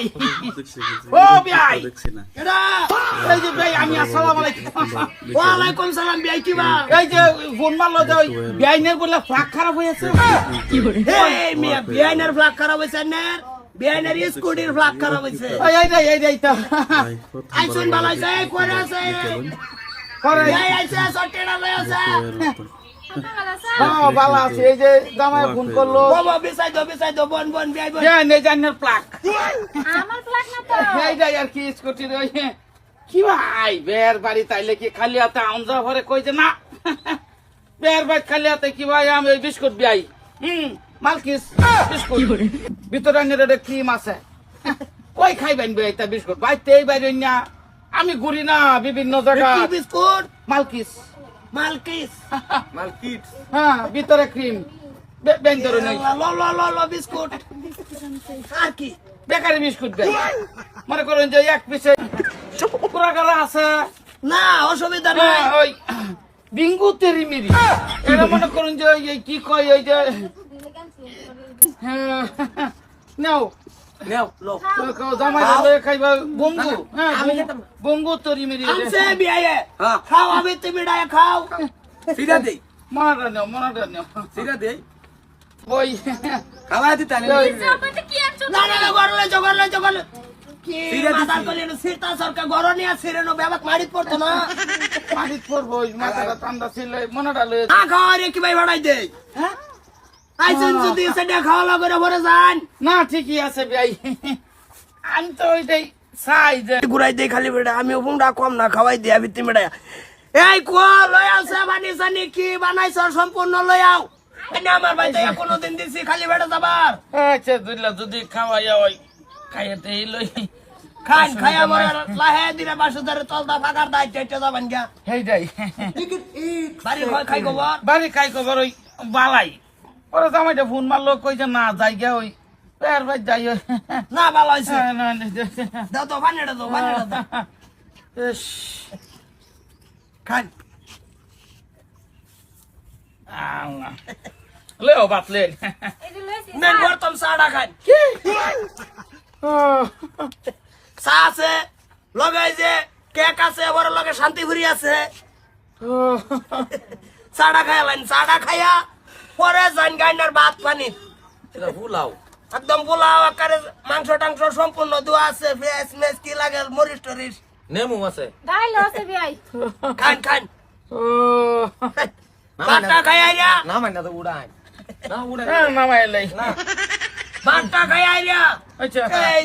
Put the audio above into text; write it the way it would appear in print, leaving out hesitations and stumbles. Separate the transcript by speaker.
Speaker 1: ভাই ও ভাই এরা এই যে ভাই আমি আসসালামু আলাইকুম ওয়া আলাইকুম সালাম ভাই কি বা এই যে ফোন মারলো যে বিআইনের বলে ফ্ল্যাগ খারাপ হয়েছে কি করে এই মিয়া বিআইনের ফ্ল্যাগ খারাপ হয়েছে না বিআইনের স্কুটির ফ্ল্যাগ খারাপ হয়েছে এই তো আইছুন বালাইছে করে আছে করে আইছে সটেড়া লয় আছে হ্যাঁ ভালো আছে এই যে জামাই ফোন করলো বাবা বিসাই দো বন বিআই বন এই জান্নার ফ্ল্যাগ
Speaker 2: আমার ফ্ল্যাগ না তো
Speaker 1: এইটাই আর কি স্কুটি রই কি ভাই বের বাড়ি তাইলে কি খালি হাতে আমজা ভরে কইছে না বের বাড়ি খালি হাতে কি ভাই আমি ওই বিস্কুট বিয়াই মালকিস বিস্কুট ভিতরে আনে ক্রিম আছে কই খাইবেন ভাই তা বিস্কুট বাইতে এই বাইরে না আমি ঘুরি না বিভিন্ন জায়গা
Speaker 3: কি বিস্কুট
Speaker 1: মালকিস
Speaker 3: মালকিস
Speaker 1: হ্যাঁ ভিতরে ক্রিম বেন্দর নাই
Speaker 3: ল বিস্কুট আর কি
Speaker 1: বেকারি বিস্কুট ভাই মনে করেন যে এক পিসে পুরাগালা আছে
Speaker 3: না অসুবিধা নাই
Speaker 1: ওই বিঙ্গু তেরি মিরি এটা মনে করুন যে এই কি কয় এই যে নাও
Speaker 3: লো
Speaker 1: জামাই লয়ে খাইবা বঙ্গু হ্যাঁ বঙ্গু তরি মিরি
Speaker 3: আমসে বিআইয়ে খাও আমি তুমি ডায় খাও
Speaker 4: সিরা দেই
Speaker 1: মনাটা নাও
Speaker 4: সিরা দেই
Speaker 1: ওই
Speaker 4: খাওয়া দিতা নে
Speaker 2: জামাইতে কি আনছো
Speaker 3: না গরলে কি মাদার কলি সিরতা সরকার গরনি আছে রে নো বাবা মারিত পড়তো না
Speaker 1: মাটিত পড়বো ওই মাথাটা ঠান্ডা ছিল মনাটা লয়ে
Speaker 3: না খাওয়া রে কি ভাই বাড়াই দে হ্যাঁ আইছেন যদি সেটা খাওয়া লাগরে ভরে যান
Speaker 1: না ঠিকই আছে ভাই আমি তো ওইটাই চাই যে
Speaker 3: গুড়াই দে খালি বেটা আমি ওপংডা কম না খাওয়াই দে আমি তুমি বেটা এই কো লই আসে বানি কি বানাইছ সম্পূর্ণ লই আও এনে আমার ভাই তো কোনদিন দিছি খালি বেটা যাবার
Speaker 1: আচ্ছা দুইলা যদি খাওয়াইয়া ওই খাইতে এই লই
Speaker 3: খান খায়া মরে লাহে দিনে বাসুদারে তলদা ফাগার দাই চেটে যাবেন গা
Speaker 1: সেইটাই
Speaker 3: বাড়ি খাই খবর
Speaker 1: বাড়ি খাই খবর ওই বালাই ওরা জামাইটা ফোন মারলো কইছে না যাই গা ওই পেয়ার ভাই যাই ওই
Speaker 3: না ভালো হইছে
Speaker 1: না
Speaker 3: দাও তো বানিয়ে দাও
Speaker 1: ইস,
Speaker 3: খান
Speaker 1: আল্লাহ। লেও বাতলেন
Speaker 2: এই যে লইছি
Speaker 3: মেন বর্তম সাড়া খান চা আছে লগে যে কেক আছে বড় লগে শান্তিপুরি আছে সাড়া খাইলেন সাড়া খাইয়া পরে যান গাইনার ভাত পানি
Speaker 4: এটা ফুলাও
Speaker 3: একদম পোলাও আকারে মাংস টাংস সম্পূর্ণ দোয়া আছে ফ্রেশ মেস কি লাগে মরিচ টরিচ
Speaker 4: নেমু আছে
Speaker 2: গাইলো আছে বিআই
Speaker 3: খান
Speaker 1: ও
Speaker 3: ভাতটা খাইয়া
Speaker 4: না মানে তো উড়াই না উড়াই
Speaker 1: নামাই লাই
Speaker 3: ভাতটা খাইয়া
Speaker 1: আচ্ছা
Speaker 3: এই